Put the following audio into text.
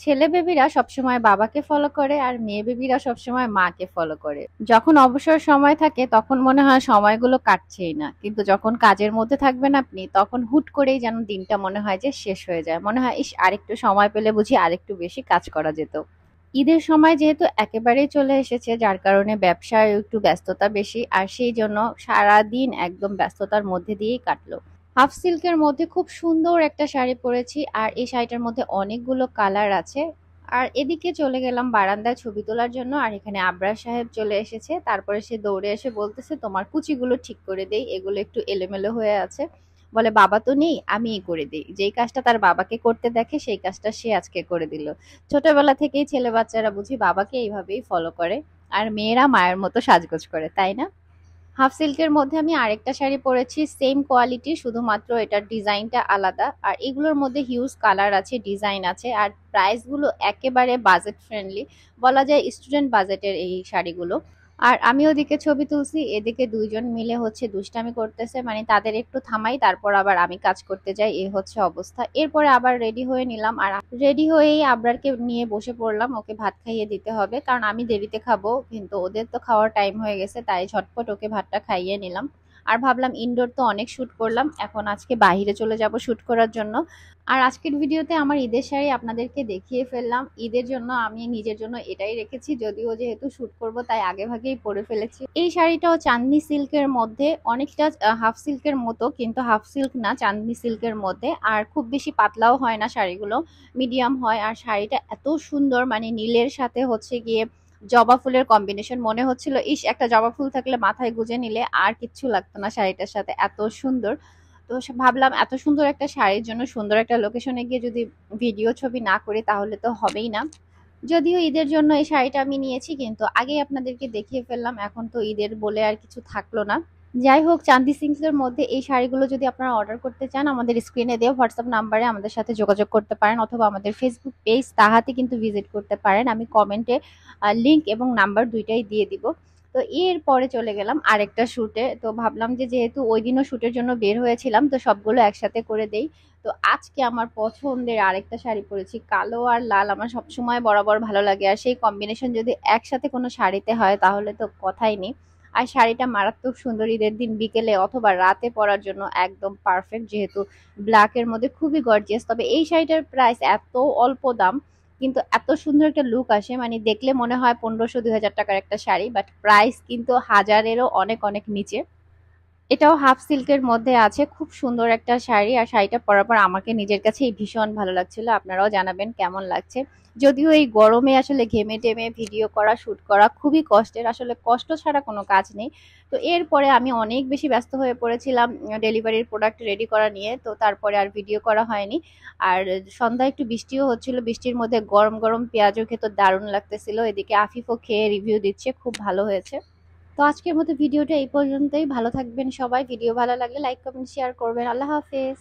ছেলে বেবিরা সবসময় বাবাকে ফলো করে আর মেয়ে বেবিরা সবসময় মাকে ফলো করে। যখন অবসর সময় থাকে তখন মনে হয় সময়গুলো কাটছেই না, কিন্তু যখন কাজের মধ্যে থাকবেন আপনি তখন হুট করেই যেন দিনটা মনে হয় যে শেষ হয়ে যায়, মনে হয় ইস আরেকটু সময় পেলে বুঝি আরেকটু বেশি কাজ করা যেত। ঈদের সময় যেহেতু একেবারেই চলে এসেছে, যার কারণে ব্যবসায় একটু ব্যস্ততা বেশি, আর সেই জন্য সারা দিন একদম ব্যস্ততার মধ্যে দিয়েই কাটলো। হাফ সিল্কের মধ্যে খুব সুন্দর একটা শাড়ি পরেছি, আর এই শাড়িটার মধ্যে অনেকগুলো কালার আছে। আর এদিকে চলে গেলাম বারান্দায় ছবি তোলার জন্য, আর এখানে আবরার সাহেব চলে এসেছে। তারপরে সে দৌড়ে এসে বলতেছে তোমার কুচিগুলো ঠিক করে দেই, এগুলো একটু এলোমেলো হয়ে আছে। বলে বাবা তো নেই, আমিই করে দিই। যেই কাজটা তার বাবাকে করতে দেখে সেই কাজটা সে আজকে করে দিল। ছোটবেলা থেকেই ছেলে বাচ্চারা বুঝি বাবাকে এইভাবেই ফলো করে, আর মেয়েরা মায়ের মতো সাজগোজ করে, তাই না? হাফ সিল্কের মধ্যে আমি আরেকটা শাড়ি পরেছি, সেম কোয়ালিটি, শুধুমাত্র এটার ডিজাইনটা আলাদা। আর এগুলোর মধ্যে হিউজ কালার আছে, ডিজাইন আছে, আর প্রাইস গুলো একেবারে বাজেট ফ্রেন্ডলি, বলা যায় স্টুডেন্ট বাজেটের এই শাড়িগুলো। আর আমি ওদিকে ছবি তুলছি, এদিকে দুইজন মিলে হচ্ছে দুষ্টামি করতেছে, মানে তাদের একটু থামাই তারপর আবার আমি কাজ করতে যাই, এই হচ্ছে অবস্থা। এরপরে আবার রেডি হয়ে নিলাম, আর রেডি হয়েই আবরারকে নিয়ে বসে পড়লাম, ওকে ভাত খাইয়ে দিতে হবে, কারণ আমি দেরিতে খাবো, কিন্তু ওদের তো খাওয়ার টাইম হয়ে গেছে, তাই ঝটপট ওকে ভাতটা খাইয়ে নিলাম। আর ভাবলাম ইনডোর তো অনেক শুট করলাম, এখন আজকে বাইরে চলে যাব শুট করার জন্য। আর আজকের ভিডিওতে আমার ঈদের শাড়ি আপনাদেরকে দেখিয়ে ফেললাম। ঈদের জন্য আমি নিজের জন্য এটাই রেখেছি, যদিও যেহেতু শুট করব তাই আগে ভাগেই পরে ফেলেছি। এই শাড়িটাও চাঁদনি সিল্কের মধ্যে, অনেকটা হাফ সিল্কের মতো, কিন্তু হাফ সিল্ক না, চাঁদনি সিল্কের মধ্যে। আর খুব বেশি পাতলাও হয় না শাড়িগুলো, মিডিয়াম হয়। আর শাড়িটা এত সুন্দর, মানে নীলের সাথে হচ্ছে গিয়ে জবা ফুলের কম্বিনেশন, মনে হচ্ছিল ইস একটা জবা ফুল থাকলে মাথায় গুজে নিলে আর কিচ্ছু লাগতো না শাড়িটার সাথে, এত সুন্দর। তো ভাবলাম এত সুন্দর একটা শাড়ির জন্য সুন্দর একটা লোকেশনে গিয়ে যদি ভিডিও ছবি না করি তাহলে তো হবেই না। যদিও ঈদের জন্য এই শাড়িটা আমি নিয়েছি, কিন্তু আগেই আপনাদেরকে দেখিয়ে ফেললাম, এখন তো ঈদের বলে আর কিছু থাকলো না। যাই হোক, চান্দি সিল্কের মধ্যে এই শাড়িগুলো যদি আপনারা অর্ডার করতে চান, আমাদের স্ক্রিনে দেওয়া হোয়াটসঅ্যাপ নাম্বারে আমাদের সাথে যোগাযোগ করতে পারেন, অথবা আমাদের ফেসবুক পেজ তাহাতে কিন্তু ভিজিট করতে পারেন। আমি কমেন্টে লিংক এবং নাম্বার দুইটাই দিয়ে দিব। তো এর পরে চলে গেলাম আরেকটা শুটে। তো ভাবলাম যে যেহেতু ওই দিনও শুটের জন্য বের হয়েছিলাম, তো সবগুলো একসাথে করে দেই। তো আজকে আমার পছন্দের আরেকটা শাড়ি পরেছি, কালো আর লাল আমার সবসময় বরাবর ভালো লাগে, আর সেই কম্বিনেশন যদি একসাথে কোনো শাড়িতে হয় তাহলে তো কথাই নেই। আর শাড়িটা মারাত্মক সুন্দর, ঈদের দিন বিকেলে অথবা রাতে পরার জন্য একদম পারফেক্ট, যেহেতু ব্ল্যাকের মধ্যে খুবই গর্জিয়াস। তবে এই শাড়িটার প্রাইস এত অল্প দাম, কিন্তু এত সুন্দর একটা লুক আসে, মানে দেখলে মনে হয় 1500-2000 টাকার একটা শাড়ি, বাট প্রাইস কিন্তু হাজারেরও অনেক অনেক নিচে। এটাও হাফ সিল্কের মধ্যে আছে, খুব সুন্দর একটা শাড়ি। আর শাড়িটা পরার পর আমাকে নিজের কাছেই ভীষণ ভালো লাগছিল, আপনারাও জানাবেন কেমন লাগছে। যদিও এই গরমে আসলে ঘেমে টেমে ভিডিও করা শুট করা খুবই কষ্টের, আসলে কষ্ট ছাড়া কোনো কাজ নেই। তো এরপরে আমি অনেক বেশি ব্যস্ত হয়ে পড়েছিলাম ডেলিভারির প্রোডাক্ট রেডি করা নিয়ে, তো তারপরে আর ভিডিও করা হয়নি। আর সন্ধ্যায় একটু বৃষ্টিও হচ্ছিল, বৃষ্টির মধ্যে গরম গরম পেঁয়াজও খেতে দারুণ লাগতেছিল। এদিকে আফিফও খেয়ে রিভিউ দিচ্ছে, খুব ভালো হয়েছে। তো আজকের মতো ভিডিওটা এই পর্যন্তই। ভালো থাকবেন সবাই। ভিডিও ভালো লাগলে লাইক কমেন্ট শেয়ার করবেন। আল্লাহ হাফেজ।